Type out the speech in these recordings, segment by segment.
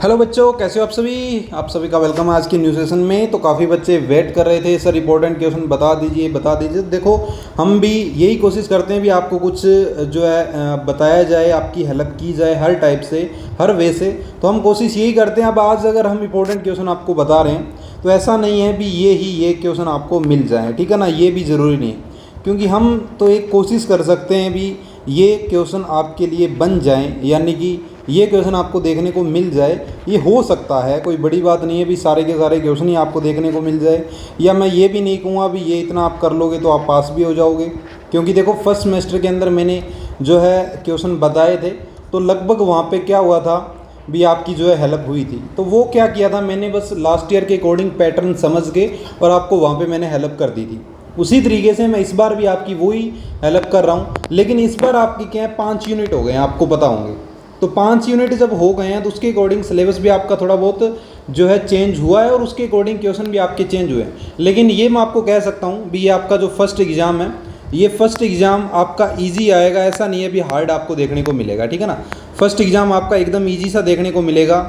Hello बच्चों, कैसे हो आप सभी का वेलकम है आज की न्यू सेशन में। तो काफ़ी बच्चे वेट कर रहे थे, सर इंपॉर्टेंट क्वेश्चन बता दीजिए। देखो, हम भी यही कोशिश करते हैं भी आपको कुछ जो है बताया जाए, आपकी हेल्प की जाए हर टाइप से, हर वे से। तो हम कोशिश यही करते हैं। अब आज अगर हम इंपॉर्टेंट क्वेश्चन आपको बता रहे हैं तो ऐसा नहीं है भी ये क्वेश्चन आपको मिल जाए, ठीक है ना। ये भी ज़रूरी नहीं है, क्योंकि हम तो एक कोशिश कर सकते हैं भी ये क्वेश्चन आपके लिए बन जाएं, यानी कि ये क्वेश्चन आपको देखने को मिल जाए। ये हो सकता है, कोई बड़ी बात नहीं है भी सारे के सारे क्वेश्चन ही आपको देखने को मिल जाए। या मैं ये भी नहीं कहूँगा भी ये इतना आप कर लोगे तो आप पास भी हो जाओगे, क्योंकि देखो फर्स्ट सेमेस्टर के अंदर मैंने जो है क्वेश्चन बताए थे तो लगभग वहाँ पे क्या हुआ था भी आपकी जो है हेल्प हुई थी। तो वो क्या किया था मैंने, बस लास्ट ईयर के अकॉर्डिंग पैटर्न समझ के और आपको वहाँ पे मैंने हेल्प कर दी थी। उसी तरीके से मैं इस बार भी आपकी वही हेल्प कर रहा हूँ, लेकिन इस बार आपकी क्या है 5 यूनिट हो गए हैं, आपको पता होंगे। तो 5 यूनिट जब हो गए हैं तो उसके अकॉर्डिंग सिलेबस भी आपका थोड़ा बहुत जो है चेंज हुआ है और उसके अकॉर्डिंग क्वेश्चन भी आपके चेंज हुए हैं। लेकिन ये मैं आपको कह सकता हूँ भी ये आपका जो फर्स्ट एग्ज़ाम है, ये फर्स्ट एग्ज़ाम आपका ईजी आएगा। ऐसा नहीं है भी हार्ड आपको देखने को मिलेगा, ठीक है ना। फर्स्ट एग्ज़ाम आपका एकदम ईजी सा देखने को मिलेगा।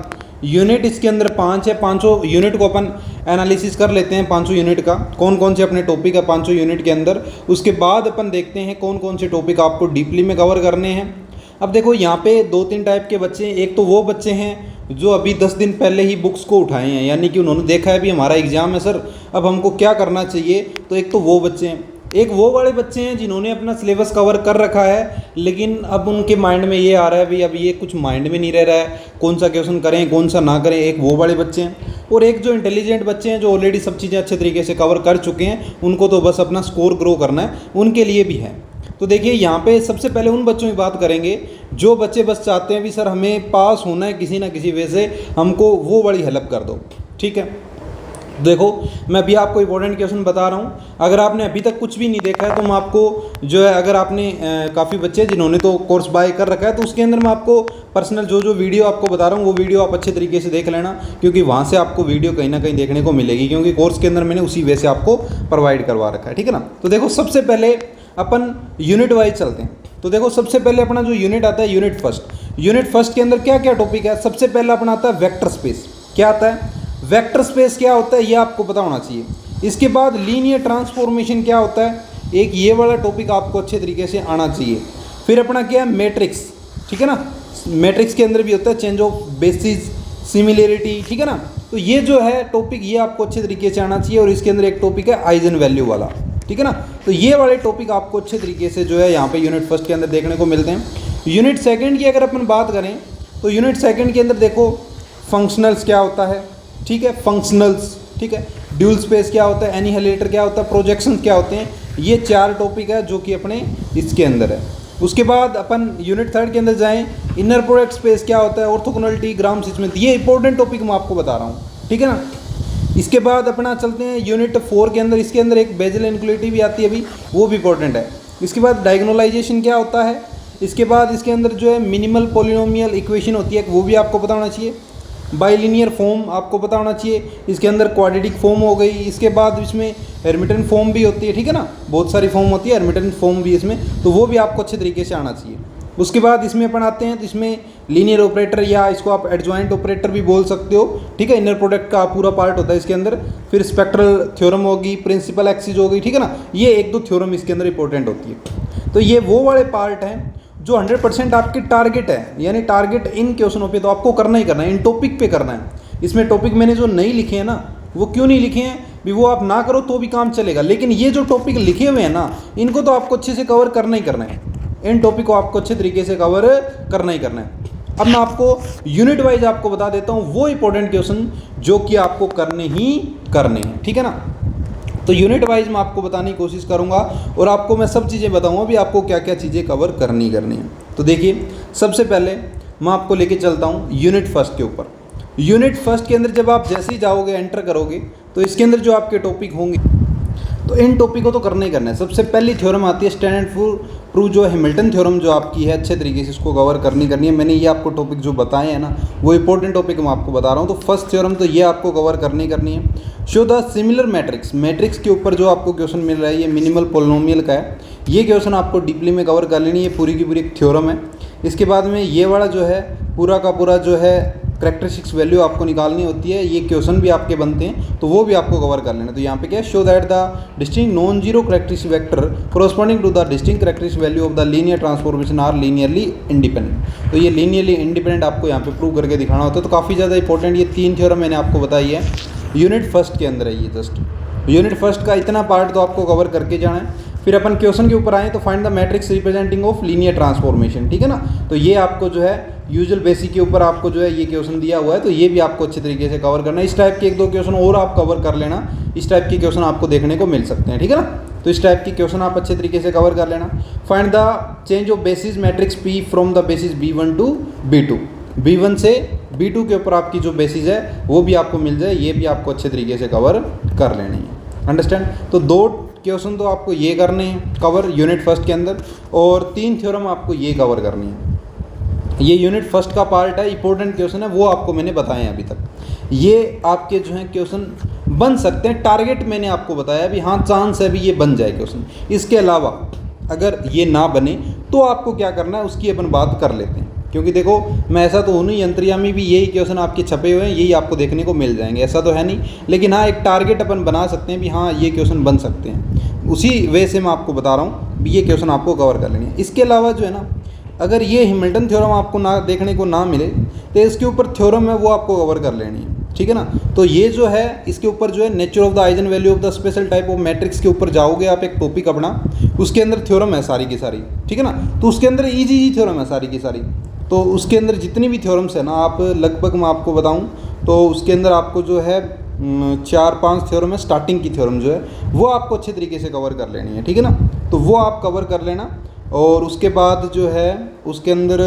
यूनिट इसके अंदर 5 है, 5 यूनिट को अपन एनालिसिस कर लेते हैं। 5 यूनिट का कौन कौन से अपने टॉपिक है 5 यूनिट के अंदर। उसके बाद अपन देखते हैं कौन कौन से टॉपिक आपको डीपली में कवर करने हैं। अब देखो यहाँ पे 2-3 टाइप के बच्चे हैं। एक तो वो बच्चे हैं जो अभी 10 दिन पहले ही बुक्स को उठाए हैं, यानी कि उन्होंने देखा है भी हमारा एग्ज़ाम है सर, अब हमको क्या करना चाहिए। तो एक तो वो बच्चे हैं। एक वो वाले बच्चे हैं जिन्होंने अपना सिलेबस कवर कर रखा है, लेकिन अब उनके माइंड में ये आ रहा है भी अब ये कुछ माइंड में नहीं रह रहा है, कौन सा क्वेश्चन करें कौन सा ना करें। एक वो वाले बच्चे हैं। और एक जो इंटेलिजेंट बच्चे हैं जो ऑलरेडी सब चीज़ें अच्छे तरीके से कवर कर चुके हैं, उनको तो बस अपना स्कोर ग्रो करना है, उनके लिए भी है। तो देखिए यहाँ पे सबसे पहले उन बच्चों की बात करेंगे जो बच्चे बस चाहते हैं भी सर हमें पास होना है किसी ना किसी वे से, हमको वो बड़ी हेल्प कर दो, ठीक है। देखो मैं अभी आपको इंपॉर्टेंट क्वेश्चन बता रहा हूँ। अगर आपने अभी तक कुछ भी नहीं देखा है तो मैं आपको जो है, अगर आपने काफ़ी बच्चे जिन्होंने तो कोर्स बाय कर रखा है तो उसके अंदर मैं आपको पर्सनल जो वीडियो आपको बता रहा हूँ वो वीडियो आप अच्छे तरीके से देख लेना, क्योंकि वहाँ से आपको वीडियो कहीं ना कहीं देखने को मिलेगी, क्योंकि कोर्स के अंदर मैंने उसी वे से आपको प्रोवाइड करवा रखा है, ठीक है ना। तो देखो सबसे पहले अपन यूनिट वाइज चलते हैं। तो देखो सबसे पहले अपना जो यूनिट आता है यूनिट फर्स्ट के अंदर क्या क्या टॉपिक है। सबसे पहले अपना आता है वेक्टर स्पेस। क्या आता है वेक्टर स्पेस, क्या होता है ये आपको पता होना चाहिए। इसके बाद लीनियर ट्रांसफॉर्मेशन क्या होता है, एक ये वाला टॉपिक आपको अच्छे तरीके से आना चाहिए। फिर अपना क्या है मैट्रिक्स, ठीक है ना। मैट्रिक्स के अंदर भी होता है चेंज ऑफ बेसिस, सिमिलरिटी, ठीक है ना। तो ये जो है टॉपिक ये आपको अच्छे तरीके से आना चाहिए। और इसके अंदर एक टॉपिक है आइजन वैल्यू वाला, ठीक है ना। तो ये वाले टॉपिक आपको अच्छे तरीके से जो है यहाँ पे यूनिट फर्स्ट के अंदर देखने को मिलते हैं। यूनिट सेकंड की अगर अपन बात करें तो यूनिट सेकंड के अंदर देखो फंक्शनल्स क्या होता है, ठीक है, फंक्शनल्स, ठीक है, ड्यूल स्पेस क्या होता है, एनिहिलेटर क्या होता है, प्रोजेक्शन क्या होते हैं। ये 4 टॉपिक है जो कि अपने इसके अंदर है। उसके बाद अपन यूनिट थर्ड के अंदर जाएं, इनर प्रोडक्ट स्पेस क्या होता है, ऑर्थोगोनलिटी, ग्राम स्मिथ, ये इंपॉर्टेंट टॉपिक मैं आपको बता रहा हूँ, ठीक है ना। इसके बाद अपना चलते हैं यूनिट 4 के अंदर। इसके अंदर एक बेजल इनक्वलिटी भी आती है अभी, वो भी इंपॉर्टेंट है। इसके बाद डायगोनलाइजेशन क्या होता है। इसके बाद इसके अंदर जो है मिनिमल पॉलिनोमियल इक्वेशन होती है, वो भी आपको पता होना चाहिए। बाइलिनियर फॉर्म आपको पता होना चाहिए। इसके अंदर क्वाड्रेटिक फॉर्म हो गई। इसके बाद इसमें हेर्मिटियन फॉर्म भी होती है, ठीक है ना, बहुत सारी फॉर्म होती है, हेर्मिटियन फॉर्म भी इसमें, तो वो भी आपको अच्छे तरीके से आना चाहिए। उसके बाद इसमें अपन आते हैं तो इसमें लीनियर ऑपरेटर या इसको आप एडजॉइंट ऑपरेटर भी बोल सकते हो, ठीक है, इनर प्रोडक्ट का पूरा पार्ट होता है इसके अंदर। फिर स्पेक्ट्रल थ्योरम होगी, प्रिंसिपल एक्सिस हो गई, ठीक है ना। ये 1-2 थ्योरम इसके अंदर इंपॉर्टेंट होती है। तो ये वो वाले पार्ट हैं जो 100% आपकी टारगेट है, यानी टारगेट इन क्वेश्चनों पे तो आपको करना ही करना है, इन टॉपिक पे करना है। इसमें टॉपिक मैंने जो नहीं लिखे हैं ना, वो क्यों नहीं लिखे हैं भी, वो आप ना करो तो भी काम चलेगा, लेकिन ये जो टॉपिक लिखे हुए हैं ना, इनको तो आपको अच्छे से कवर करना ही करना है। इन टॉपिक को आपको अच्छे तरीके से कवर करना ही करना है। अब मैं आपको यूनिट वाइज आपको बता देता हूँ वो इंपॉर्टेंट क्वेश्चन जो कि आपको करने ही करने हैं, ठीक है ना। तो यूनिट वाइज मैं आपको बताने की कोशिश करूंगा और आपको मैं सब चीज़ें बताऊंगा भी आपको क्या क्या चीज़ें कवर करनी है। तो देखिए सबसे पहले मैं आपको लेके चलता हूं यूनिट फर्स्ट के ऊपर। यूनिट फर्स्ट के अंदर जब आप जैसे ही जाओगे, एंटर करोगे, तो इसके अंदर जो आपके टॉपिक होंगे तो इन टॉपिक को तो करना ही करना है। सबसे पहली थ्योरम आती है स्टैंडर्ड प्रूफ, जो हैमिल्टन थ्योरम जो आपकी है, अच्छे तरीके से इसको कवर करनी है। मैंने ये आपको टॉपिक जो बताए हैं ना, वो इंपॉर्टेंट टॉपिक मैं आपको बता रहा हूँ। तो फर्स्ट थ्योरम तो ये आपको कवर करनी है। शो द सिमिलर मैट्रिक्स के ऊपर जो आपको क्वेश्चन मिल रहा है ये मिनिमल पोलिनोमियल का है। ये क्वेश्चन आपको डीपली में कवर कर लेनी है, पूरी की पूरी एक थ्योरम है। इसके बाद में ये वाला जो है पूरा का पूरा जो है करेक्टरिस्टिक्स वैल्यू आपको निकालनी होती है, ये क्वेश्चन भी आपके बनते हैं, तो वो भी आपको कवर कर लेना। तो यहाँ पे क्या है, show that the distinct non zero characteristic vector corresponding to the distinct characteristic value of the linear transformation are linearly independent. तो ये लीनियरली इंडिपेंडेंट आपको यहाँ पे प्रूव करके दिखाना होता है। तो काफ़ी ज़्यादा इंपॉर्टेंट ये 3 थ्योरम मैंने आपको बताई है, यूनिट फर्स्ट के अंदर है ये। जस्ट यूनिट फर्स्ट का इतना पार्ट तो आपको कवर करके जाना है। फिर अपन क्वेश्चन के ऊपर आए तो find the matrix representing of linear transformation, ठीक है ना। तो ये आपको जो है यूजुअल बेसिक के ऊपर आपको जो है ये क्वेश्चन दिया हुआ है, तो ये भी आपको अच्छे तरीके से कवर करना है। इस टाइप के 1-2 क्वेश्चन और आप कवर कर लेना, इस टाइप के क्वेश्चन आपको देखने को मिल सकते हैं, ठीक है ना। तो इस टाइप की क्वेश्चन आप अच्छे तरीके से कवर कर लेना। Find the change of basis matrix P from the basis B1 to B2, B1 से B2 के ऊपर आपकी जो बेसिस है वो भी आपको मिल जाए, ये भी आपको अच्छे तरीके से कवर कर लेनी है। अंडरस्टैंड। तो 2 क्वेश्चन तो आपको ये करने हैं कवर यूनिट फर्स्ट के अंदर, और 3 थ्योरम आपको ये कवर करनी है। ये यूनिट फर्स्ट का पार्ट है, इंपॉर्टेंट क्वेश्चन है, वो आपको मैंने बताए हैं अभी तक। ये आपके जो हैं क्वेश्चन बन सकते हैं, टारगेट मैंने आपको बताया अभी, हाँ चांस है अभी ये बन जाए क्वेश्चन। इसके अलावा अगर ये ना बने तो आपको क्या करना है उसकी अपन बात कर लेते हैं, क्योंकि देखो मैं ऐसा तो हूँ नहीं, अंतर्यामी भी यही क्वेश्चन आपके छपे हुए हैं, यही आपको देखने को मिल जाएंगे, ऐसा तो है नहीं। लेकिन हाँ एक टारगेट अपन बना सकते हैं भी हाँ ये क्वेश्चन बन सकते हैं, उसी वे से मैं आपको बता रहा हूँ भी ये क्वेश्चन आपको कवर कर लेंगे। इसके अलावा जो है ना, अगर ये हैमिल्टन थ्योरम आपको ना देखने को ना मिले तो इसके ऊपर थ्योरम है वो आपको कवर कर लेनी है, ठीक है ना। तो ये जो है इसके ऊपर जो है nature of the eigenvalue of the special type of matrix के ऊपर जाओगे आप, एक टॉपिक अपना, उसके अंदर थ्योरम है सारी की सारी, ठीक है ना। तो उसके अंदर इजी थ्योरम है सारी की सारी, तो उसके अंदर जितनी भी थ्योरम्स है ना, आप लगभग मैं आपको बताऊं तो उसके अंदर आपको जो है 4-5 थ्योरम है, स्टार्टिंग की थ्योरम जो है वो आपको अच्छे तरीके से कवर कर लेनी है, ठीक है ना। तो वो आप कवर कर लेना, और उसके बाद जो है उसके अंदर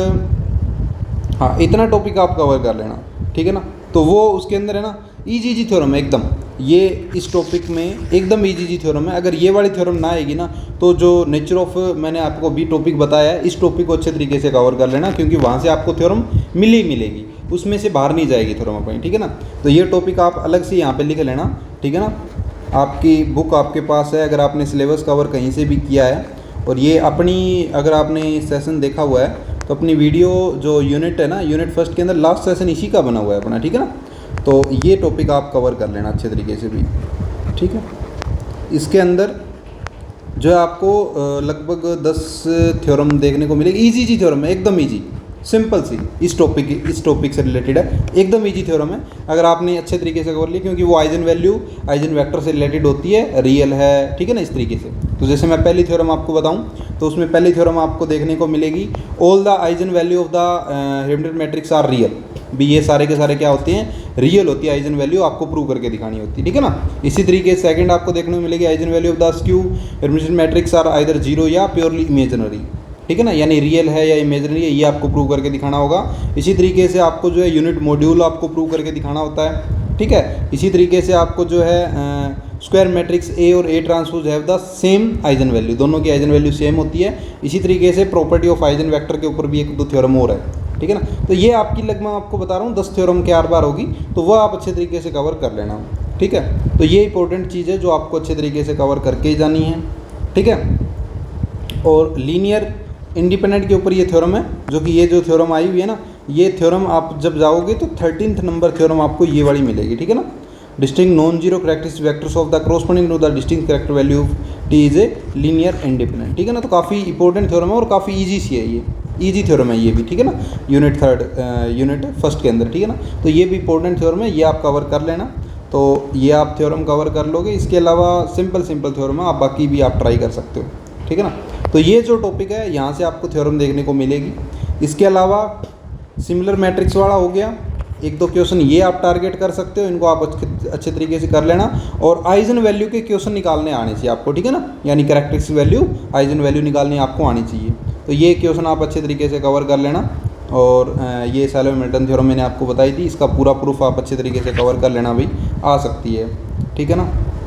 हाँ इतना टॉपिक आप कवर कर लेना, ठीक है ना। तो वो उसके अंदर है ना इजी थ्योरम है एकदम, ये इस टॉपिक में एकदम इजी थ्योरम है। अगर ये वाली थ्योरम ना आएगी ना तो जो नेचर ऑफ मैंने आपको भी टॉपिक बताया है, इस टॉपिक को अच्छे तरीके से कवर कर लेना, क्योंकि वहाँ से आपको थ्योरम मिलेगी, उसमें से बाहर नहीं जाएगी थ्योरम अपनी, ठीक है ना। तो ये टॉपिक आप अलग से यहाँ पे लिख लेना, ठीक है ना। आपकी बुक आपके पास है, अगर आपने सिलेबस कवर कहीं से भी किया है, और ये अपनी अगर आपने सेशन देखा हुआ है तो अपनी वीडियो जो यूनिट है ना, यूनिट फर्स्ट के अंदर लास्ट सेशन इसी का बना हुआ है अपना, ठीक है ना। तो ये टॉपिक आप कवर कर लेना अच्छे तरीके से भी, ठीक है। इसके अंदर जो है आपको लगभग 10 थ्योरम देखने को मिलेगी, इजी थ्योरम है एकदम इजी, सिंपल सी, इस टॉपिक से रिलेटेड है, एकदम इजी थ्योरम है अगर आपने अच्छे तरीके से कवर लिया, क्योंकि वो आइजन वैल्यू आइजन वेक्टर से रिलेटेड होती है, रियल है, ठीक है ना, इस तरीके से। तो जैसे मैं पहली थ्योरम आपको बताऊं तो उसमें पहली थ्योरम आपको देखने को मिलेगी, all the eigenvalue of the Hamilton matrix are real, भी ये सारे के सारे क्या होते हैं, रियल होती है, आइजन वैल्यू आपको प्रूव करके दिखानी होती है, ठीक है ना। इसी तरीके से सेकंड आपको देखने को मिलेगी, eigenvalue of the skew Hamilton matrix are either 0 या प्योरली इमेजिनरी, ठीक है ना, यानी रियल है या इमेजिनरी है, ये आपको प्रूव करके दिखाना होगा। इसी तरीके से आपको जो है यूनिट मॉड्यूल आपको प्रूव करके दिखाना होता है, ठीक है। इसी तरीके से आपको जो है स्क्वायर मैट्रिक्स ए और A transpose have the same eigen value, दोनों की आइजन वैल्यू सेम होती है। इसी तरीके से प्रॉपर्टी ऑफ आइजन वेक्टर के ऊपर भी 1-2 थ्योरम और है, ठीक है ना। तो ये आपकी लगभग मैं आपको बता रहा हूँ 10 थ्योरम के 8 बार होगी, तो वह आप अच्छे तरीके से कवर कर लेना, ठीक है। तो ये इंपॉर्टेंट चीज़ है जो आपको अच्छे तरीके से कवर करके ही जानी है, ठीक है। और लीनियर इंडिपेंडेंट के ऊपर ये थ्योरम है, जो कि ये जो थ्योरम आई हुई है ना, ये थ्योरम आप जब जाओगे तो 13th नंबर थ्योरम आपको ये वाली मिलेगी, ठीक है ना। Distinct non zero characteristic vectors of the corresponding to the distinct character value T is a linear independent, ठीक है ना। तो काफ़ी इंपॉर्टेंट थ्योरम है और काफ़ी ईजी सी है, ये ईजी थ्योरम है ये भी, ठीक है ना, यूनिट फर्स्ट के अंदर, ठीक है ना। तो ये भी इंपॉर्टेंट थ्योरम है, ये आप कवर कर लेना, तो ये आप थ्योरम कवर कर लोगे। इसके अलावा सिंपल थ्योरम है, आप बाकी भी आप ट्राई कर सकते हो, ठीक है ना। तो ये जो टॉपिक है यहाँ से आपको थ्योरम देखने को मिलेगी। इसके अलावा सिमिलर मैट्रिक्स वाला हो गया, 1-2 क्वेश्चन ये आप टारगेट कर सकते हो, इनको आप अच्छे तरीके से कर लेना। और आइजन वैल्यू के क्वेश्चन निकालने आने चाहिए आपको, ठीक है ना, यानी कैरेक्टरिस्टिक वैल्यू आइजन वैल्यू निकालने आपको आनी चाहिए। तो ये क्वेश्चन आप अच्छे तरीके से कवर कर लेना। और ये सैलो हैमिल्टन थ्योरम मैंने आपको बताई थी, इसका पूरा प्रूफ आप अच्छे तरीके से कवर कर लेना, भाई आ सकती है, ठीक है ना,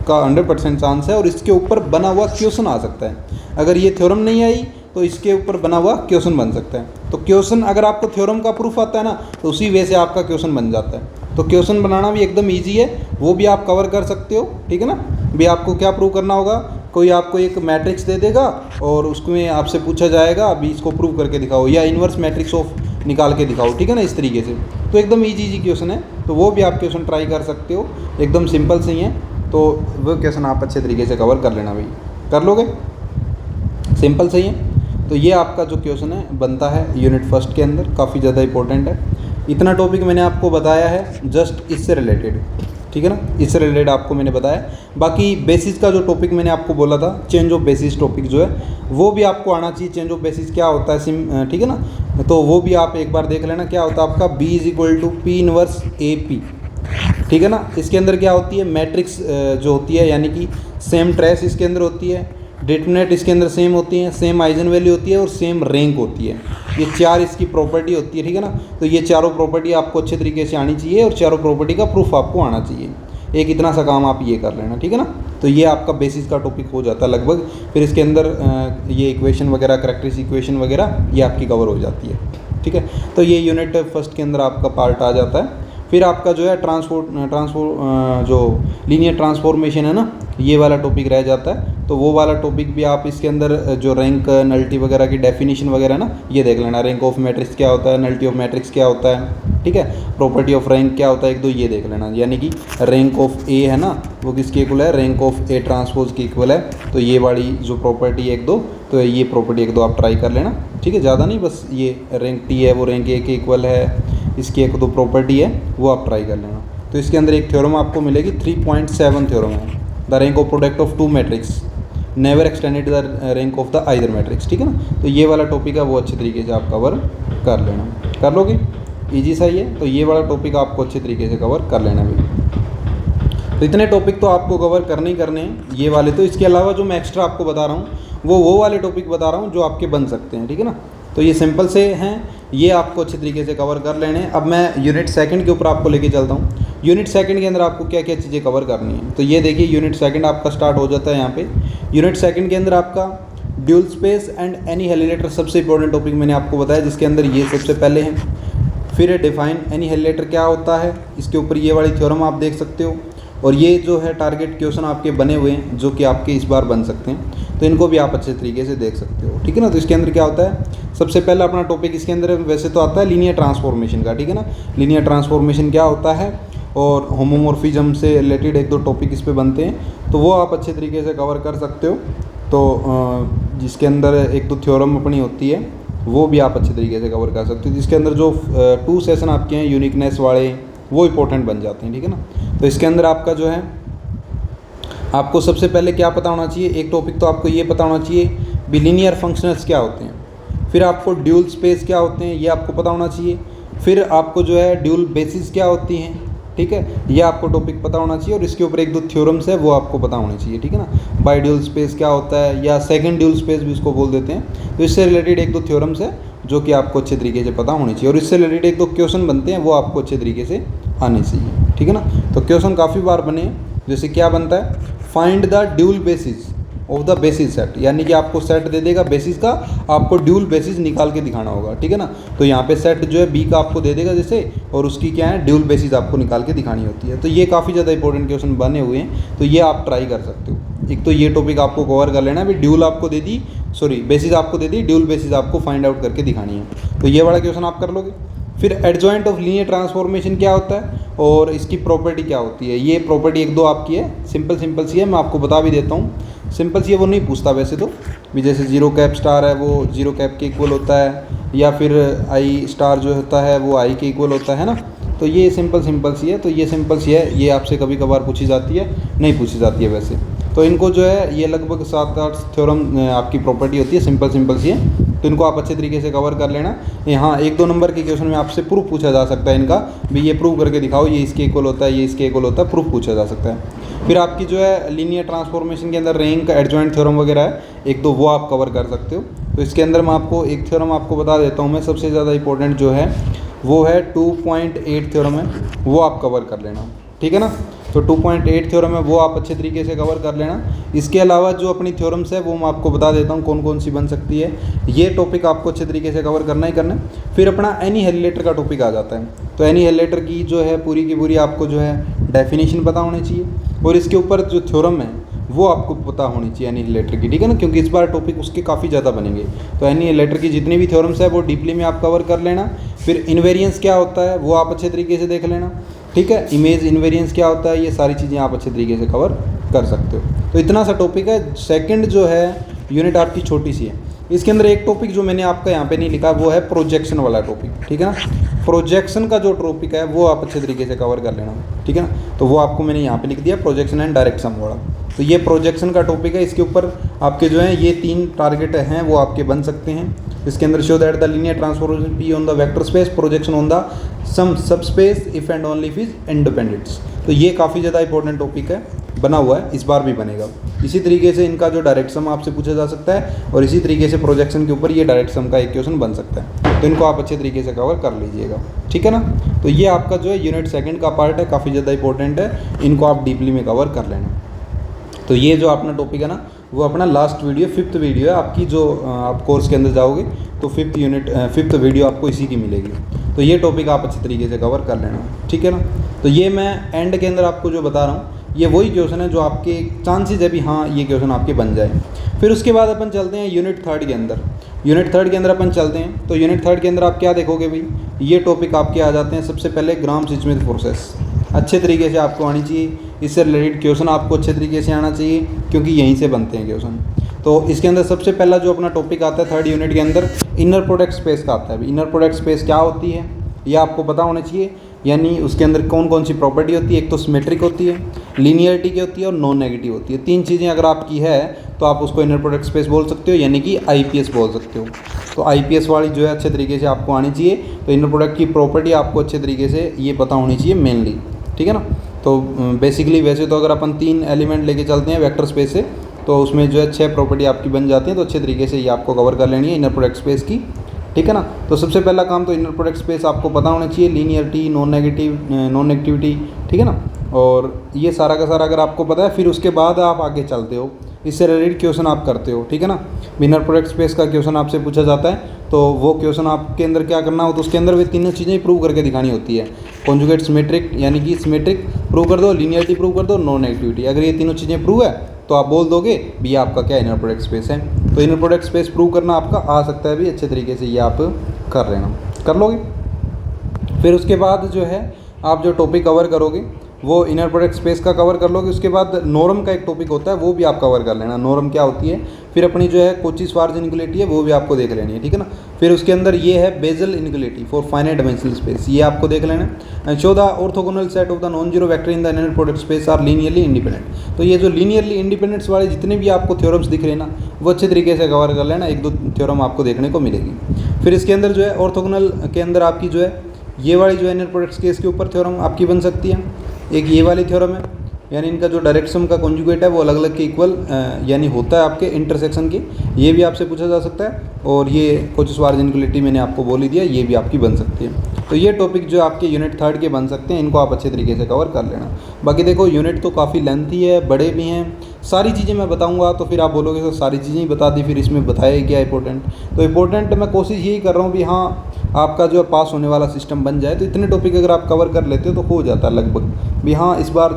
का 100% चांस है। और इसके ऊपर बना हुआ क्वेश्चन आ सकता है, अगर ये थ्योरम नहीं आई तो इसके ऊपर बना हुआ क्वेश्चन बन सकता है। तो क्वेश्चन अगर आपको थ्योरम का प्रूफ आता है ना, तो उसी वे से आपका क्वेश्चन बन जाता है। तो क्वेश्चन बनाना भी एकदम ईजी है, वो भी आप कवर कर सकते हो, ठीक है ना। भी आपको क्या प्रूव करना होगा, कोई आपको एक मैट्रिक्स दे देगा और उसमें आपसे पूछा जाएगा अभी इसको प्रूव करके दिखाओ, या इन्वर्स मैट्रिक्स ऑफ निकाल के दिखाओ, ठीक है ना, इस तरीके से। तो एकदम ईजी क्वेश्चन है, तो वो भी आप क्वेश्चन ट्राई कर सकते हो, एकदम सिंपल से ही है। तो वो क्वेश्चन आप अच्छे तरीके से कवर कर लेना भाई, कर लोगे, सिंपल सही है। तो ये आपका जो क्वेश्चन है बनता है यूनिट फर्स्ट के अंदर, काफ़ी ज़्यादा इंपॉर्टेंट है। इतना टॉपिक मैंने आपको बताया है जस्ट इससे रिलेटेड, ठीक है ना, इससे रिलेटेड आपको मैंने बताया। बाकी बेसिस का जो टॉपिक मैंने आपको बोला था, चेंज ऑफ बेसिस टॉपिक जो है वो भी आपको आना चाहिए। चेंज ऑफ बेसिस क्या होता है, ठीक है ना, तो वो भी आप एक बार देख लेना क्या होता है आपका, B = P इनवर्स AP, ठीक है ना। इसके अंदर क्या होती है, मैट्रिक्स जो होती है, यानी कि सेम ट्रेस इसके अंदर होती है, डिटरमिनेंट इसके अंदर सेम होती हैं, सेम आइजन वैल्यू होती है और सेम रैंक होती है। ये 4 इसकी प्रॉपर्टी होती है, ठीक है ना। तो ये चारों प्रॉपर्टी आपको अच्छे तरीके से आनी चाहिए और चारों प्रॉपर्टी का प्रूफ आपको आना चाहिए। एक इतना सा काम आप ये कर लेना, ठीक है ना। तो ये आपका बेसिस का टॉपिक हो जाता है लगभग। फिर इसके अंदर ये इक्वेशन वगैरह, कैरेक्टरिस्टिक इक्वेशन वगैरह ये आपकी कवर हो जाती है, ठीक है। तो ये यूनिट फर्स्ट के अंदर आपका पार्ट आ जाता है। फिर आपका जो है जो लीनियर ट्रांसफॉर्मेशन है ना, ये वाला टॉपिक रह जाता है। तो वो वाला टॉपिक भी आप इसके अंदर जो रैंक, नल्टी वगैरह की डेफिनेशन वगैरह ना, ये देख लेना। रैंक ऑफ मैट्रिक्स क्या होता है, नल्टी ऑफ मैट्रिक्स क्या होता है, ठीक है, प्रॉपर्टी ऑफ रैंक क्या होता है, 1-2 ये देख लेना। यानी कि रैंक ऑफ ए है ना, वो किसके इक्वल है, रैंक ऑफ ए ट्रांसपोज की इक्वल है। तो ये वाली जो प्रॉपर्टी 1-2, तो ये प्रॉपर्टी 1-2 आप ट्राई कर लेना, ठीक है, ज़्यादा नहीं, बस ये रैंक टी है वो रैंक ए के इक्वल है, इसकी 1-2 प्रॉपर्टी है वो आप ट्राई कर लेना। तो इसके अंदर एक थ्योरम आपको मिलेगी, 3.7 थ्योरम है, the rank of product of 2 matrix never extended the rank of the either matrix, ठीक है ना। तो ये वाला टॉपिक है वो अच्छे तरीके से आप कवर कर लेना, कर लोगे, ईजी सा ही है। तो ये वाला टॉपिक आपको अच्छे तरीके से कवर कर लेना भाई। तो इतने टॉपिक तो आपको कवर करने ही करने हैं ये वाले। तो इसके अलावा जो मैं एक्स्ट्रा आपको बता रहा हूँ वो वाले टॉपिक बता रहा हूँ जो आपके बन सकते हैं, ठीक है ना। तो ये सिंपल से हैं, ये आपको अच्छे तरीके से कवर कर लेने हैं। अब मैं यूनिट सेकंड के ऊपर आपको लेके चलता हूँ। यूनिट सेकंड के अंदर आपको क्या क्या चीज़ें कवर करनी है। तो ये देखिए यूनिट सेकंड आपका स्टार्ट हो जाता है यहाँ पे। यूनिट सेकंड के अंदर आपका ड्यूल स्पेस एंड एनीहिलेटर सबसे इंपॉर्टेंट टॉपिक मैंने आपको बताया, जिसके अंदर ये सबसे पहले है। फिर डिफाइन एनीहिलेटर क्या होता है, इसके ऊपर ये वाली थ्योरम आप देख सकते हो। और ये जो है टारगेट क्वेश्चन आपके बने हुए हैं जो कि आपके इस बार बन सकते हैं, तो इनको भी आप अच्छे तरीके से देख सकते हो, ठीक है ना। तो इसके अंदर क्या होता है, सबसे पहला अपना टॉपिक इसके अंदर वैसे तो आता है लीनियर ट्रांसफॉर्मेशन का, ठीक है ना। लीनियर ट्रांसफॉर्मेशन क्या होता है और होमोमॉर्फिज्म से रिलेटेड 1-2 टॉपिक इस पे बनते हैं, तो वो आप अच्छे तरीके से कवर कर सकते हो। तो जिसके अंदर 1-2 थ्योरम अपनी होती है वो भी आप अच्छे तरीके से कवर कर सकते हो। जिसके अंदर जो 2 सेशन आपके हैं यूनिकनेस वाले, वो इंपॉर्टेंट बन जाते हैं, ठीक है ना। तो इसके अंदर आपका जो है, आपको सबसे पहले क्या पता होना चाहिए, एक टॉपिक तो आपको ये पता होना चाहिए बिलिनियर फंक्शनल्स क्या होते हैं। फिर आपको ड्यूल स्पेस क्या होते हैं ये आपको पता होना चाहिए। फिर आपको जो है ड्यूल बेसिस क्या होती हैं, ठीक है, ये आपको टॉपिक पता होना चाहिए। और इसके ऊपर 1-2 थ्योरम्स है वो आपको पता होने चाहिए, ठीक है ना। बाई ड्यूल स्पेस क्या होता है, या सेकंड ड्यूल स्पेस भी उसको बोल देते हैं। तो इससे रिलेटेड 1-2 थ्योरम्स है जो कि आपको अच्छे तरीके से पता होनी चाहिए। और इससे रिलेटेड 1-2 क्वेश्चन बनते हैं वो आपको अच्छे तरीके से आने चाहिए, ठीक है ना। तो क्वेश्चन काफ़ी बार बने हैं, जैसे क्या बनता है, find the dual basis of the basis set, यानी कि आपको सेट दे देगा बेसिस का, आपको ड्यूल बेसिस निकाल के दिखाना होगा, ठीक है ना। तो यहाँ पे सेट जो है बी का आपको दे देगा जैसे, और उसकी क्या है ड्यूल बेसिस आपको निकाल के दिखानी होती है। तो ये काफ़ी ज़्यादा इंपॉर्टेंट क्वेश्चन बने हुए हैं, तो ये आप ट्राई कर सकते हो। एक तो ये टॉपिक आपको कवर कर लेना है, ड्यूल आपको दे दी, बेसिस आपको दे दी, ड्यूल बेसिस आपको फाइंड आउट करके दिखानी है। तो ये वाला क्वेश्चन आप कर लोगे। फिर एडजॉइंट ऑफ लीनियर ट्रांसफॉर्मेशन क्या होता है और इसकी प्रॉपर्टी क्या होती है, ये प्रॉपर्टी 1-2 आपकी है, सिंपल सी है, मैं आपको बता भी देता हूँ। सिंपल सी है, वो नहीं पूछता वैसे तो भी, जैसे 0 कैप स्टार है वो 0 कैप के इक्वल होता है, या फिर आई स्टार जो होता है वो आई के इक्वल होता है ना। तो ये सिंपल सी है, तो ये सिंपल सी है, ये आपसे कभी कभार पूछी जाती है, नहीं पूछी जाती है वैसे। तो इनको जो है ये लगभग 7-8 थ्योरम आपकी प्रॉपर्टी होती है, सिंपल सी है। तो इनको आप अच्छे तरीके से कवर कर लेना। यहाँ 1-2 नंबर के क्वेश्चन में आपसे प्रूफ पूछा जा सकता है इनका भी, ये प्रूव करके दिखाओ ये इसके इक्वल होता है, ये इसके इक्वल होता है, प्रूफ पूछा जा सकता है। फिर आपकी जो है लीनियर ट्रांसफॉर्मेशन के अंदर रैंक, एडजॉइंट थ्योरम वगैरह है, 1-2 वो आप कवर कर सकते हो। तो इसके अंदर मैं आपको एक थ्योरम आपको बता देता हूँ मैं, सबसे ज़्यादा इंपॉर्टेंट जो है वो है 2.8 थ्योरम है, वो आप कवर कर लेना, ठीक है ना। तो 2.8 थ्योरम है वो आप अच्छे तरीके से कवर कर लेना। इसके अलावा जो अपनी थ्योरम्स है वो मैं आपको बता देता हूँ कौन कौन सी बन सकती है, ये टॉपिक आपको अच्छे तरीके से कवर करना ही करना है। फिर अपना एनीहिलेटर का टॉपिक आ जाता है। तो एनीहिलेटर की जो है पूरी की पूरी आपको जो है डेफिनेशन पता होनी चाहिए, और इसके ऊपर जो थ्योरम है वो आपको पता होनी चाहिए एनीहिलेटर की, ठीक है ना, क्योंकि इस बार टॉपिक उसके काफ़ी ज़्यादा बनेंगे। तो एनीहिलेटर की जितनी भी थ्योरम्स है वो डीपली में आप कवर कर लेना। फिर इन्वेरियंस क्या होता है वो आप अच्छे तरीके से देख लेना, ठीक है। इमेज इन्वेरियंस क्या होता है, ये सारी चीज़ें आप अच्छे तरीके से कवर कर सकते हो। तो इतना सा टॉपिक है। सेकंड जो है यूनिट आपकी छोटी सी है, इसके अंदर एक टॉपिक जो मैंने आपका यहाँ पे नहीं लिखा वो है प्रोजेक्शन वाला टॉपिक, ठीक है ना। प्रोजेक्शन का जो टॉपिक है वो आप अच्छे तरीके से कवर कर लेना, ठीक है ना। तो वो आपको मैंने यहाँ पे लिख दिया, प्रोजेक्शन एंड डायरेक्ट सम वाला। तो ये प्रोजेक्शन का टॉपिक है, इसके ऊपर आपके जो है ये 3 टारगेट हैं वो आपके बन सकते हैं। इसके अंदर show that the linear transformation P on the vector space, projection on the sum subspace if and only if is independents. तो ये काफ़ी ज़्यादा इंपॉर्टेंट टॉपिक है, बना हुआ है, इस बार भी बनेगा। इसी तरीके से इनका जो डायरेक्ट सम आपसे पूछा जा सकता है, और इसी तरीके से प्रोजेक्शन के ऊपर ये डायरेक्ट सम का एक क्वेश्चन बन सकता है। तो इनको आप अच्छे तरीके से कवर कर लीजिएगा, ठीक है ना। तो ये आपका जो है यूनिट सेकंड का पार्ट है, काफ़ी ज़्यादा इंपॉर्टेंट है, इनको आप डीपली में कवर कर लेना। तो ये जो अपना टॉपिक है ना वो अपना लास्ट वीडियो 5th वीडियो है आपकी, जो आप कोर्स के अंदर जाओगे तो 5th वीडियो आपको इसी की मिलेगी। तो ये टॉपिक आप अच्छे तरीके से कवर कर लेना, ठीक है ना। तो ये मैं एंड के अंदर आपको जो बता रहा हूँ ये वही क्वेश्चन है जो आपके चांसेस है भी हाँ ये क्वेश्चन आपके बन जाए। फिर उसके बाद अपन चलते हैं यूनिट थर्ड के अंदर। यूनिट थर्ड के अंदर अपन चलते हैं, तो यूनिट थर्ड के अंदर आप क्या देखोगे भाई, ये टॉपिक आपके आ जाते हैं। सबसे पहले ग्राम-श्मिट प्रोसेस अच्छे तरीके से आपको आनी चाहिए, इससे रिलेटेड क्वेश्चन आपको अच्छे तरीके से आना चाहिए, क्योंकि यहीं से बनते हैं क्वेश्चन। तो इसके अंदर सबसे पहला जो अपना टॉपिक आता है थर्ड यूनिट के अंदर, इनर प्रोडक्ट स्पेस का आता है। इनर प्रोडक्ट स्पेस क्या होती है ये आपको पता होना चाहिए, यानी उसके अंदर कौन कौन सी प्रॉपर्टी होती है। एक तो सिमेट्रिक होती है, लीनियरिटी की होती है और नॉन नेगेटिव होती है। 3 चीज़ें अगर आपकी है तो आप उसको इनर प्रोडक्ट स्पेस बोल सकते हो, यानी कि आईपीएस बोल सकते हो। तो आईपीएस वाली जो है अच्छे तरीके से आपको आनी चाहिए। तो इनर प्रोडक्ट की प्रॉपर्टी आपको अच्छे तरीके से ये पता होनी चाहिए मेनली, ठीक है ना। तो बेसिकली वैसे तो अगर अपन 3 एलिमेंट लेके चलते हैं वेक्टर स्पेस से, तो उसमें जो है 6 प्रॉपर्टी आपकी बन जाती हैं। तो अच्छे तरीके से ये आपको कवर कर लेनी है इनर प्रोडक्ट स्पेस की, ठीक है ना। तो सबसे पहला काम तो इनर प्रोडक्ट स्पेस आपको पता होना चाहिए, लीनियरिटी, नॉन नेगेटिविटी, ठीक है ना। और ये सारा का सारा अगर आपको पता है, फिर उसके बाद आप आगे चलते हो, इससे रिलेटेड क्वेश्चन आप करते हो, ठीक है ना। इनर प्रोडक्ट स्पेस का क्वेश्चन आपसे पूछा जाता है, तो वो क्वेश्चन आपके अंदर क्या करना हो, तो उसके अंदर वे तीनों चीज़ें प्रूव करके दिखानी होती है। कॉन्जुगेट सिमेट्रिक, यानी कि सिमेट्रिक प्रूव कर दो, लीनियरिटी प्रूव कर दो, नॉन नेगेटिविटी। अगर ये तीनों चीज़ें प्रूव है तो आप बोल दोगे भी आपका क्या इनर प्रोडक्ट स्पेस है। तो इनर प्रोडक्ट स्पेस प्रूव करना आपका आ सकता है भी, अच्छे तरीके से ये आप कर लेना, कर लोगे। फिर उसके बाद जो है आप जो टॉपिक कवर करोगे वो इनर प्रोडक्ट स्पेस का कवर कर लोगे। उसके बाद नॉर्म का एक टॉपिक होता है, वो भी आप कवर कर लेना, नॉर्म क्या होती है। फिर अपनी जो है कोची-श्वार्ट्ज इनइक्वालिटी है वो भी आपको देख लेनी है, ठीक है ना। फिर उसके अंदर ये है Bessel inequality for finite dimensional space, ये आपको देख लेना है। Show the orthogonal set of the non zero vector in the inner product space are linearly independent. तो ये जो लीनियरली इंडिपेंडेंट्स वाले जितने भी आपको थ्योरम्स दिख रहे हैं ना, वो अच्छे तरीके से कवर कर लेना, 1-2 थ्योरम आपको देखने को मिलेगी। फिर इसके अंदर जो है ऑर्थोगोनल के अंदर आपकी जो है ये वाली जो है इनर प्रोडक्ट स्पेस के ऊपर थ्योरम आपकी बन सकती है। एक ये वाली थ्योरम है, यानी इनका जो डायरेक्ट सम का कॉन्जुगेट है वो अलग अलग के इक्वल यानी होता है आपके इंटरसेक्शन के, ये भी आपसे पूछा जा सकता है। और ये कोची-श्वार्ट्ज इनइक्वालिटी मैंने आपको बोल ही दिया, ये भी आपकी बन सकती है। तो ये टॉपिक जो आपके यूनिट थर्ड के बन सकते हैं, इनको आप अच्छे तरीके से कवर कर लेना। बाकी देखो यूनिट तो काफ़ी लेंथी है, बड़े भी हैं, सारी चीज़ें मैं बताऊंगा तो फिर आप बोलोगे तो सारी चीज़ें ही बता दी, फिर इसमें बताया क्या इंपॉर्टेंट। तो इंपॉर्टेंट मैं कोशिश यही कर रहा हूँ भी हाँ आपका जो पास होने वाला सिस्टम बन जाए। तो इतने टॉपिक अगर आप कवर कर लेते हो तो हो जाता है लगभग भी हाँ इस बार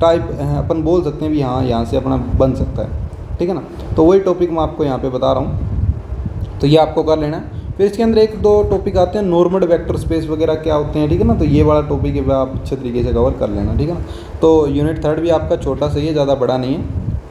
टाइप अपन बोल सकते हैं भी हाँ यहाँ से अपना बन सकता है, ठीक है ना। तो वही टॉपिक मैं आपको यहाँ पे बता रहा हूँ, तो ये आपको कर लेना है। फिर इसके अंदर 1-2 टॉपिक आते हैं, नॉर्मल वेक्टर स्पेस वगैरह क्या होते हैं, ठीक है ना। तो ये वाला टॉपिक है आप अच्छे तरीके से कवर कर लेना, ठीक है ना। तो यूनिट थर्ड भी आपका छोटा सा ही है, ज़्यादा बड़ा नहीं है,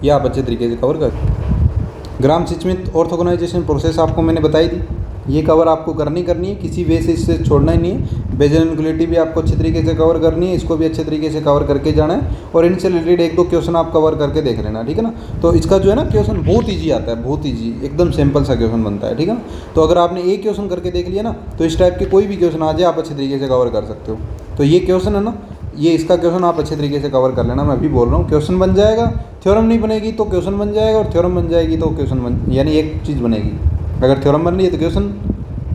ये आप अच्छे तरीके से कवर कर। ग्राम-श्मिट ऑर्थोगोनाइजेशन प्रोसेस आपको मैंने बताई थी, ये कवर आपको करनी है, किसी वे से इससे छोड़ना ही नहीं है। बेजल इनइक्वालिटी भी आपको अच्छे तरीके से कवर करनी है, इसको भी अच्छे तरीके से कवर करके जाना है। और इनसे रिलेटेड 1-2 क्वेश्चन आप कवर करके देख लेना, ठीक है ना। तो इसका जो है ना क्वेश्चन बहुत ईजी आता है, बहुत ईजी, एकदम सिंपल सा क्वेश्चन बनता है, ठीक है ना। तो अगर आपने एक क्वेश्चन करके देख लिया ना, तो इस टाइप के कोई भी क्वेश्चन आ जाए आप अच्छे तरीके से कवर कर सकते हो। तो ये क्वेश्चन है ना, ये इसका क्वेश्चन आप अच्छे तरीके से कवर कर लेना। मैं अभी बोल रहा हूँ क्वेश्चन बन जाएगा, थ्योरम नहीं बनेगी तो क्वेश्चन बन जाएगा, और थ्योरम बन जाएगी तो क्वेश्चन बन, यानी एक चीज़ बनेगी। अगर थ्योरम बन रही है तो क्वेश्चन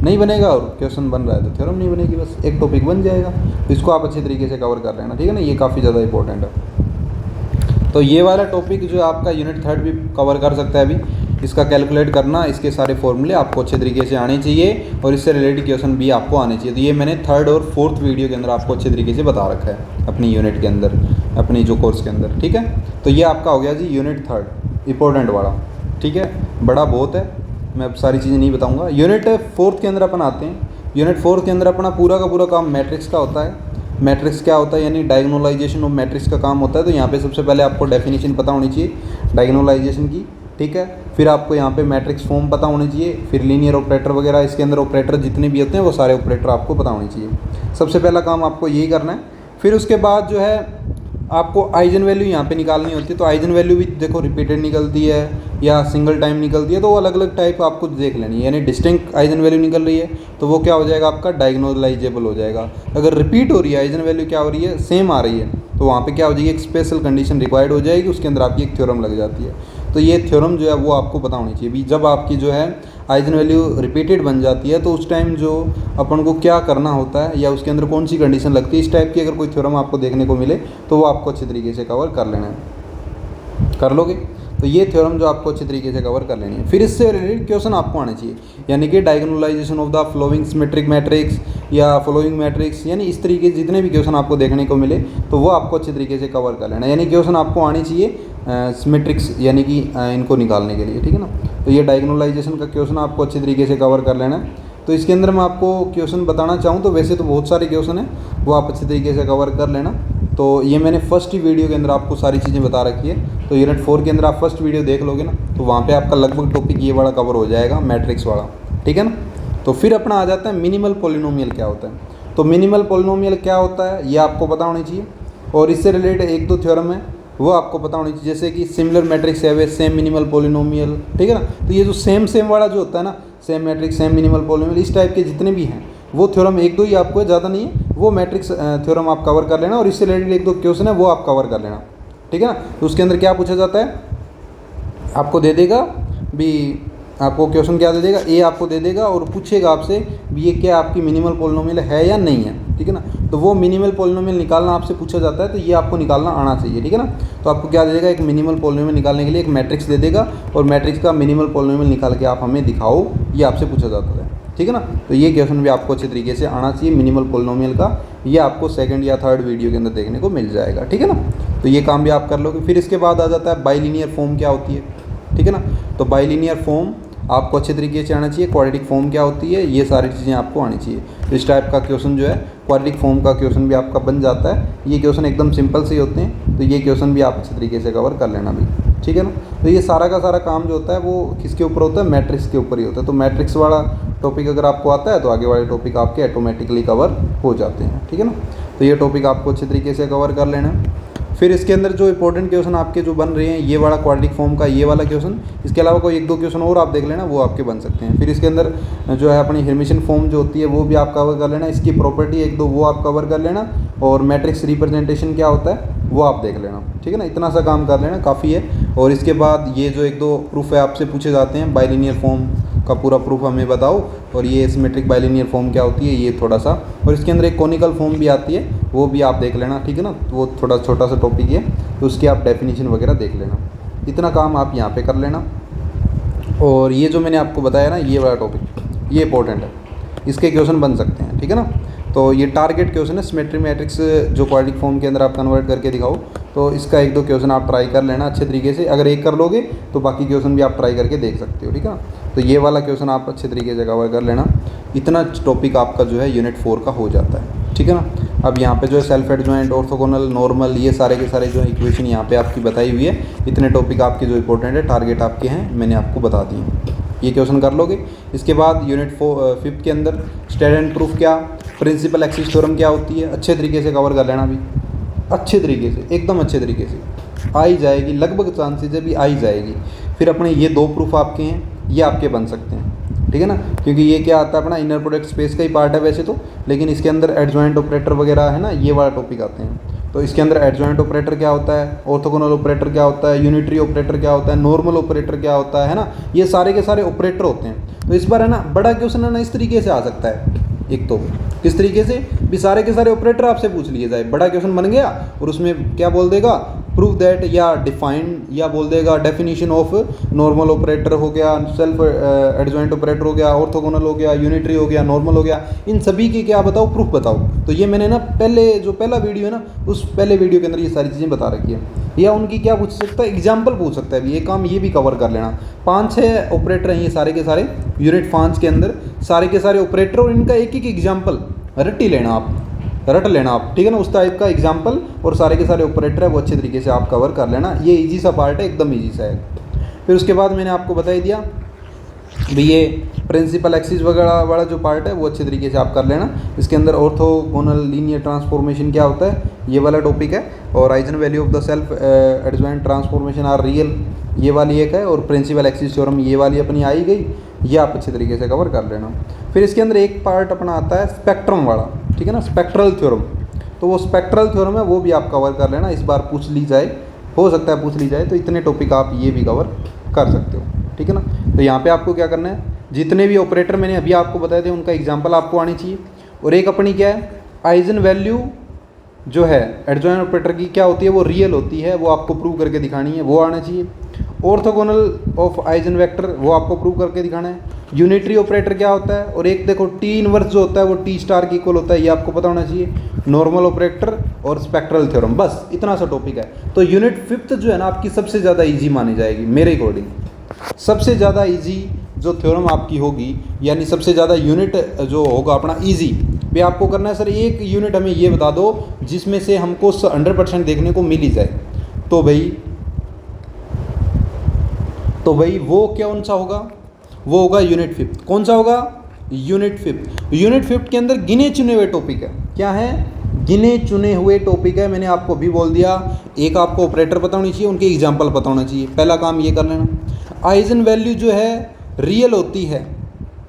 नहीं बनेगा, और क्वेश्चन बन रहा है तो थ्योरम नहीं बनेगी, बस एक टॉपिक बन जाएगा। तो इसको आप अच्छे तरीके से कवर कर लेना, ठीक है ना। ये काफ़ी ज़्यादा इंपॉर्टेंट है। तो ये वाला टॉपिक जो आपका यूनिट थर्ड भी कवर कर सकता है अभी, इसका कैलकुलेट करना, इसके सारे फॉर्मूले आपको अच्छे तरीके से आने चाहिए, और इससे रिलेटेड क्वेश्चन भी आपको आने चाहिए। तो ये मैंने थर्ड और फोर्थ वीडियो के अंदर आपको अच्छे तरीके से बता रखा है अपनी यूनिट के अंदर, अपनी जो कोर्स के अंदर, ठीक है। तो ये आपका हो गया जी यूनिट थर्ड, इंपॉर्टेंट वाला, ठीक है, बड़ा बहुत है, मैं अब सारी चीज़ें नहीं बताऊंगा। यूनिट फोर्थ के अंदर अपन आते हैं। यूनिट 4 के अंदर अपना पूरा का पूरा काम मैट्रिक्स का होता है। मैट्रिक्स क्या होता है, यानी डायगोनलाइजेशन ऑफ मैट्रिक्स का काम होता है। तो यहाँ पे सबसे पहले आपको डेफिनेशन पता होनी चाहिए डायगोनलाइजेशन की, ठीक है। फिर आपको यहाँ पे मैट्रिक्स फॉर्म पता होनी चाहिए, फिर लीनियर ऑपरेटर वगैरह, इसके अंदर ऑपरेटर जितने भी होते हैं वो सारे ऑपरेटर आपको पता होने चाहिए। सबसे पहला काम आपको यही करना है। फिर उसके बाद जो है आपको आइजन वैल्यू यहाँ पे निकालनी होती है। तो आइजन वैल्यू भी देखो रिपीटेड निकलती है या सिंगल टाइम निकलती है, तो वो अलग अलग टाइप आपको देख लेनी है। यानी डिस्टिंक्ट आइजन वैल्यू निकल रही है तो वो क्या हो जाएगा, आपका डायगोनलाइजेबल हो जाएगा। अगर रिपीट हो रही है, आइजन वैल्यू क्या हो रही है, सेम आ रही है, तो वहाँ पे क्या हो जाएगी, एक स्पेशल कंडीशन रिक्वायर्ड हो जाएगी, उसके अंदर आपकी एक थ्योरम लग जाती है। तो ये थ्योरम जो है वो आपको पता होनी चाहिए। जब आपकी जो है आइजन वैल्यू रिपीटेड बन जाती है तो उस टाइम जो अपन को क्या करना होता है या उसके अंदर कौन सी कंडीशन लगती है, इस टाइप की अगर कोई थ्योरम आपको देखने को मिले तो वो आपको अच्छे तरीके से कवर कर लेना है। कर लोगे? तो ये थ्योरम जो आपको अच्छे तरीके से कवर कर लेनी है। फिर इससे रिलेटेड क्वेश्चन आपको आने चाहिए, यानी कि diagonalization of the following symmetric matrix या फ्लोइंग मैट्रिक्स, यानी इस तरीके जितने भी क्वेश्चन आपको देखने को मिले तो वो आपको अच्छे तरीके से कवर कर लेना है। यानी क्वेश्चन आपको आने चाहिए सिमेट्रिक्स यानी कि इनको निकालने के लिए, ठीक है ना। तो ये डायगोनलाइजेशन का क्वेश्चन आपको अच्छे तरीके से कवर कर लेना है। तो इसके अंदर मैं आपको क्वेश्चन बताना चाहूँ तो वैसे तो बहुत सारे क्वेश्चन हैं, वो आप अच्छे तरीके से कवर कर लेना। तो ये मैंने फर्स्ट ही वीडियो के अंदर आपको सारी चीज़ें बता रखी है। तो यूनिट 4 के अंदर आप फर्स्ट वीडियो देख लोगे ना, तो वहाँ पे आपका लगभग टॉपिक ये वाला कवर हो जाएगा, मैट्रिक्स वाला, ठीक है ना। तो फिर अपना आ जाता है मिनिमल पॉलिनोमियल क्या होता है। तो मिनिमल पॉलिनोमियल क्या होता है ये आपको पता होनी चाहिए, और इससे रिलेटेड एक दो थ्योरम है वो आपको पता होनी चाहिए, जैसे कि सिमिलर मैट्रिक्स है सेम मिनिमल पॉलिनोमियल, ठीक है ना। तो ये जो सेम वाला जो होता है ना, same matrix same minimal polynomial, इस टाइप के जितने भी हैं वो थ्योरम एक दो ही आपको है, ज़्यादा नहीं है, वो मैट्रिक्स थ्योरम आप कवर कर लेना, और इससे रिलेटेड एक दो क्वेश्चन है वो आप कवर कर लेना, ठीक है ना। तो उसके अंदर क्या पूछा जाता है, आपको दे देगा भी, आपको क्वेश्चन क्या दे देगा, ए आपको दे देगा और पूछेगा आपसे भी ये क्या आपकी मिनिमल पॉलिनोमियल है या नहीं है, ठीक है ना। तो वो मिनिमल पॉलिनोमियल निकालना आपसे पूछा जाता है, तो ये आपको निकालना आना चाहिए, ठीक है ना। तो आपको क्या दे देगा, एक मिनिमल पॉलिनोमियल निकालने के लिए एक मैट्रिक्स दे देगा, और मैट्रिक्स का मिनिमल पॉलिनोमियल निकाल के आप हमें दिखाओ, ये आपसे पूछा जाता है, ठीक है ना। तो ये क्वेश्चन भी आपको अच्छे तरीके से आना चाहिए मिनिमल पॉलिनोमियल का, ये आपको सेकंड या थर्ड वीडियो के अंदर देखने को मिल जाएगा, ठीक है ना। तो ये काम भी आप कर लोगे। फिर इसके बाद आ जाता है बाइलिनियर फॉर्म क्या होती है, ठीक है ना। तो बाइलिनियर फॉर्म आपको अच्छे तरीके से आना चाहिए। क्वाड्रेटिक फॉर्म क्या होती है, ये सारी चीज़ें आपको आनी चाहिए। तो इस टाइप का क्वेश्चन जो है क्वाड्रेटिक फॉर्म का क्वेश्चन भी आपका बन जाता है। ये क्वेश्चन एकदम सिंपल से ही होते हैं, तो ये क्वेश्चन भी आप अच्छे तरीके से कवर कर लेना भी, ठीक है ना। तो ये सारा का सारा काम जो होता है वो किसके ऊपर होता है, मैट्रिक्स के ऊपर ही होता है। तो मैट्रिक्स वाला टॉपिक अगर आपको आता है तो आगे वाले टॉपिक आपके ऑटोमेटिकली कवर हो जाते हैं, ठीक है ना। तो ये टॉपिक आपको अच्छे तरीके से कवर कर लेना है। फिर इसके अंदर जो इंपॉर्टेंट क्वेश्चन आपके जो बन रहे हैं, ये वाला क्वाड्रेटिक फॉर्म का ये वाला क्वेश्चन, इसके अलावा कोई एक दो क्वेश्चन और आप देख लेना, वो आपके बन सकते हैं। फिर इसके अंदर जो है अपनी हेर्मिशियन फॉर्म जो होती है वो भी आप कवर कर लेना, इसकी प्रॉपर्टी एक दो वो आप कवर कर लेना, और मैट्रिक्स रिप्रेजेंटेशन क्या होता है वो आप देख लेना, ठीक है ना। इतना सा काम कर लेना काफ़ी है। और इसके बाद ये जो एक दो प्रूफ है आपसे पूछे जाते हैं, बाइलिनियर फॉर्म का पूरा प्रूफ हमें बताओ, और ये सिमेट्रिक बाइलिनियर फॉर्म क्या होती है ये थोड़ा सा, और इसके अंदर एक कोनिकल फॉर्म भी आती है वो भी आप देख लेना, ठीक है ना। तो वो थोड़ा छोटा सा टॉपिक है, तो उसकी आप डेफिनेशन वगैरह देख लेना। इतना काम आप यहाँ पे कर लेना। और ये जो मैंने आपको बताया ना, ये वाला टॉपिक ये इंपॉर्टेंट है, इसके क्वेश्चन बन सकते हैं, ठीक है ना। तो ये टारगेट क्वेश्चन है, सिमेट्रिक मैट्रिक्स जो क्वाड्रेटिक फॉर्म के अंदर आप कन्वर्ट करके दिखाओ, तो इसका एक दो क्वेश्चन आप ट्राई कर लेना अच्छे तरीके से। अगर एक कर लोगे तो बाकी क्वेश्चन भी आप ट्राई करके देख सकते हो, ठीक है ना। तो ये वाला क्वेश्चन आप अच्छे तरीके से कवर कर लेना। इतना टॉपिक आपका जो है यूनिट 4 का हो जाता है, ठीक है ना। अब यहाँ पे जो है सेल्फ एडजॉइंट, ऑर्थोगोनल, नॉर्मल, ये सारे के सारे जो है इक्वेशन यहाँ पे आपकी बताई हुई है। इतने टॉपिक आपके जो इंपॉर्टेंट है, टारगेट आपके हैं, मैंने आपको बता दिए। ये क्वेश्चन कर लोगे। इसके बाद यूनिट 5 के अंदर स्टैंडर्ड प्रूफ क्या, प्रिंसिपल एक्सिस थ्योरम क्या होती है, अच्छे तरीके से कवर कर लेना भी, अच्छे तरीके से, एकदम अच्छे तरीके से आ ही जाएगी, लगभग चांसेस है भी आ ही जाएगी। फिर अपने ये दो प्रूफ आपके हैं, ये आपके बन सकते हैं, ठीक है ना। क्योंकि ये क्या आता है अपना इनर प्रोडक्ट स्पेस का ही पार्ट है वैसे तो, लेकिन इसके अंदर एडजॉइंट ऑपरेटर वगैरह है ना, ये वाला टॉपिक आते हैं। तो इसके अंदर एडजॉइंट ऑपरेटर क्या होता है, ऑर्थोगोनल ऑपरेटर क्या होता है, यूनिटरी ऑपरेटर क्या होता है, नॉर्मल ऑपरेटर क्या होता है ना, ये सारे के सारे ऑपरेटर होते हैं। तो इस बार है ना बड़ा क्वेश्चन है ना इस तरीके से आ सकता है। एक तो किस तरीके से, भी सारे के सारे ऑपरेटर आपसे पूछ लिए जाए, बड़ा क्वेश्चन बन गया और उसमें क्या बोल देगा, प्रूव दैट, या डिफाइन, या बोल देगा डेफिनेशन ऑफ नॉर्मल ऑपरेटर हो गया, सेल्फ एडजॉइंट ऑपरेटर हो गया, ऑर्थोगोनल हो गया, यूनिटरी हो गया, नॉर्मल हो गया, इन सभी के क्या बताओ, प्रूफ बताओ। तो ये मैंने ना पहले जो पहला वीडियो है ना, उस पहले वीडियो के अंदर ये सारी चीज़ें बता रखी है। या उनकी क्या पूछ सकता है, एग्जाम्पल पूछ सकता है, ये काम ये भी कवर कर लेना। 5-6 ऑपरेटर हैं ये सारे के सारे यूनिट 5 के अंदर, सारे के सारे ऑपरेटर, और इनका एक एक एग्जाम्पल रट लेना आप, ठीक है ना, उस टाइप का एग्जाम्पल, और सारे के सारे ऑपरेटर है वो अच्छे तरीके से आप कवर कर लेना। ये ईजी सा पार्ट है, एकदम ईजी सा है। फिर उसके बाद मैंने आपको बता ही दिया भी ये प्रिंसिपल एक्सिस वगैरह वाला जो पार्ट है वो अच्छे तरीके से आप कर लेना। इसके अंदर ऑर्थोगोनल लीनियर ट्रांसफॉर्मेशन क्या होता है, ये वाला टॉपिक है, और eigenvalue of the self adjoint transformation are real, ये वाली एक है, और प्रिंसिपल एक्सिस थ्योरम ये वाली अपनी आई गई, ये आप अच्छे तरीके से कवर कर लेना। फिर इसके अंदर एक पार्ट अपना आता है स्पेक्ट्रम वाला, ठीक है ना, स्पेक्ट्रल थ्योरम। तो वो स्पेक्ट्रल थ्योरम है वो भी आप कवर कर लेना, इस बार पूछ ली जाए, हो सकता है पूछ ली जाए, तो इतने टॉपिक आप ये भी कवर कर सकते हो, ठीक है ना। तो यहाँ पे आपको क्या करना है, जितने भी ऑपरेटर मैंने अभी आपको बताए थे उनका एग्जांपल आपको आनी चाहिए। और एक अपनी क्या है, आइजन वैल्यू जो है एडजॉइंट ऑपरेटर की क्या होती है, वो रियल होती है, वो आपको प्रूव करके दिखानी है, वो आना चाहिए। ऑर्थोगोनल ऑफ आइजन वेक्टर वो आपको प्रूव करके दिखाना है। यूनिटरी ऑपरेटर क्या होता है, और एक देखो टी इनवर्स जो होता है वो टी स्टार के इक्वल होता है, ये आपको पता होना चाहिए। नॉर्मल ऑपरेटर और स्पेक्ट्रल थ्योरम, बस इतना सा टॉपिक है। तो यूनिट 5th जो है ना आपकी सबसे ज़्यादा ईजी मानी जाएगी मेरे अकॉर्डिंग, सबसे ज़्यादा ईजी जो थ्योरम आपकी होगी, यानी सबसे ज़्यादा यूनिट जो होगा अपना ईजी भी आपको करना है। सर एक यूनिट हमें ये बता दो जिसमें से हमको 100% देखने को मिल ही जाए, तो भाई वो कौन सा होगा, वो होगा यूनिट 5th। कौन सा होगा, यूनिट 5th। यूनिट 5th के अंदर गिने चुने हुए टॉपिक है, क्या है, गिने चुने हुए टॉपिक है। मैंने आपको भी बोल दिया, एक आपको ऑपरेटर पता होनी चाहिए, उनके एग्जाम्पल पता होना चाहिए, पहला काम ये कर लेना। आइजन वैल्यू जो है रियल होती है,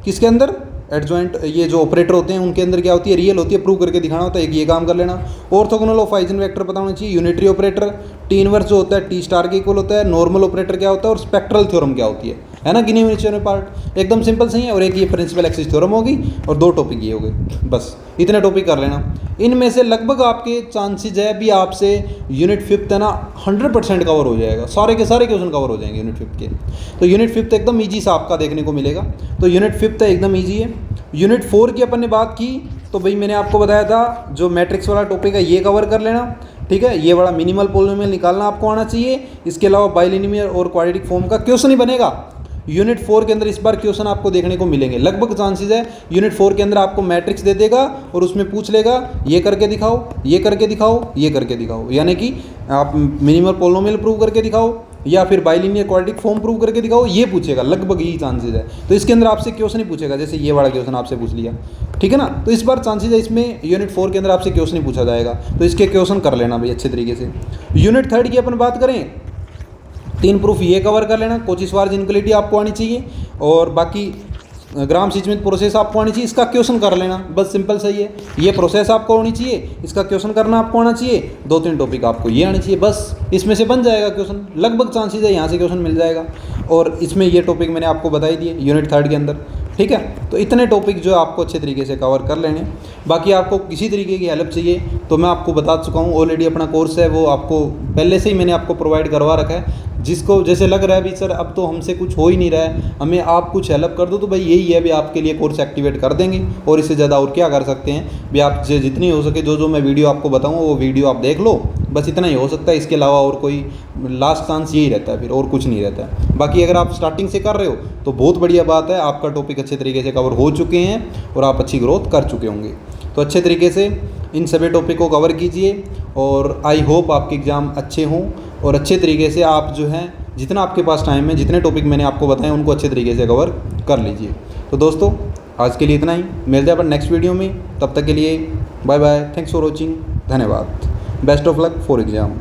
किसके अंदर, एडजॉइंट, ये जो ऑपरेटर होते हैं उनके अंदर क्या होती है, रियल होती है, प्रूव करके दिखाना होता है, एक ये काम कर लेना। ऑर्थोगोनल ऑफ आइजन वेक्टर पता होना चाहिए। यूनिटरी ऑपरेटर, टी इनवर्स जो होता है टी स्टार के इक्वल होता है। नॉर्मल ऑपरेटर क्या होता है, और स्पेक्ट्रल थ्योरम क्या होती है ना, गिने हुए पार्ट एकदम सिंपल सही है। और एक ये प्रिंसिपल एक्सिस थ्योरम होगी, और 2 टॉपिक ये हो गए, बस इतने टॉपिक कर लेना। इनमें से लगभग आपके चांसेज है भी आपसे यूनिट 5th है ना 100% कवर हो जाएगा, सारे के सारे क्वेश्चन कवर हो जाएंगे यूनिट 5th के। तो यूनिट 5th एकदम ईजी सा आपका देखने को मिलेगा। तो यूनिट 5th एकदम ईजी है। यूनिट 4 की अपन ने बात की, तो भाई मैंने आपको बताया था जो मैट्रिक्स वाला टॉपिक है ये कवर कर लेना, ठीक है। ये बड़ा मिनिमल पॉलिनोमियल निकालना आपको आना चाहिए। इसके अलावा बाइलिनियर और क्वाड्रेटिक फॉर्म का क्वेश्चन ही बनेगा यूनिट 4 के अंदर। इस बार क्वेश्चन आपको देखने को मिलेंगे, लगभग चांसेस है यूनिट 4 के अंदर आपको मैट्रिक्स दे देगा और उसमें पूछ लेगा ये करके दिखाओ, ये करके दिखाओ, ये करके दिखाओ, यानी कि आप मिनिमल पॉलिनोमियल प्रूव करके दिखाओ या फिर बाइलिनियर क्वाड्रेटिक फॉर्म प्रूव करके दिखाओ, ये पूछेगा, लगभग यही चांसेस है। तो इसके अंदर आपसे क्वेश्चन ही पूछेगा, जैसे ये वाला क्वेश्चन आपसे पूछ लिया, ठीक है ना। तो इस बार चांसेस है इसमें यूनिट 4 के अंदर आपसे क्वेश्चन ही पूछा जाएगा, तो इसके क्वेश्चन कर लेना भाई अच्छे तरीके से। यूनिट 3 की अपन बात करें, 3 प्रूफ ये कवर कर लेना। कोची-श्वार्ज़ इनक्वलिटी आपको आनी चाहिए, और बाकी ग्राम स्मिथ प्रोसेस आपको आनी चाहिए, इसका क्वेश्चन कर लेना, बस सिंपल सही है। ये प्रोसेस आपको होनी चाहिए, इसका क्वेश्चन करना आपको आना चाहिए, 2-3 टॉपिक आपको ये आने चाहिए, बस इसमें से बन जाएगा क्वेश्चन, लगभग चांसेस है यहाँ से क्वेश्चन मिल जाएगा। और इसमें ये टॉपिक मैंने आपको बता ही दिए यूनिट 3 के अंदर, ठीक है। तो इतने टॉपिक जो आपको अच्छे तरीके से कवर कर लेने। बाकी आपको किसी तरीके की हेल्प चाहिए तो मैं आपको बता चुका हूँ, ऑलरेडी अपना कोर्स है वो आपको पहले से ही मैंने आपको प्रोवाइड करवा रखा है। जिसको जैसे लग रहा है भी सर अब तो हमसे कुछ हो ही नहीं रहा है, हमें आप कुछ हेल्प कर दो, तो भाई यही है भी आपके लिए कोर्स एक्टिवेट कर देंगे, और इससे ज़्यादा और क्या कर सकते हैं भी। आप जितनी हो सके जो मैं वीडियो आपको बताऊँ वो वीडियो आप देख लो, बस इतना ही हो सकता है। इसके अलावा और कोई लास्ट चांस यही रहता है, फिर और कुछ नहीं रहता है। बाकी अगर आप स्टार्टिंग से कर रहे हो तो बहुत बढ़िया बात है, आपका टॉपिक अच्छे तरीके से कवर हो चुके हैं और आप अच्छी ग्रोथ कर चुके होंगे। तो अच्छे तरीके से इन सभी टॉपिक को कवर कीजिए, और आई होप आपके एग्ज़ाम अच्छे हों, और अच्छे तरीके से आप जो हैं जितना आपके पास टाइम है, जितने टॉपिक मैंने आपको बताए उनको अच्छे तरीके से कवर कर लीजिए। तो दोस्तों आज के लिए इतना ही, मिलते हैं अपन नेक्स्ट वीडियो में, तब तक के लिए bye bye, thanks for watching, धन्यवाद, best of luck for exam.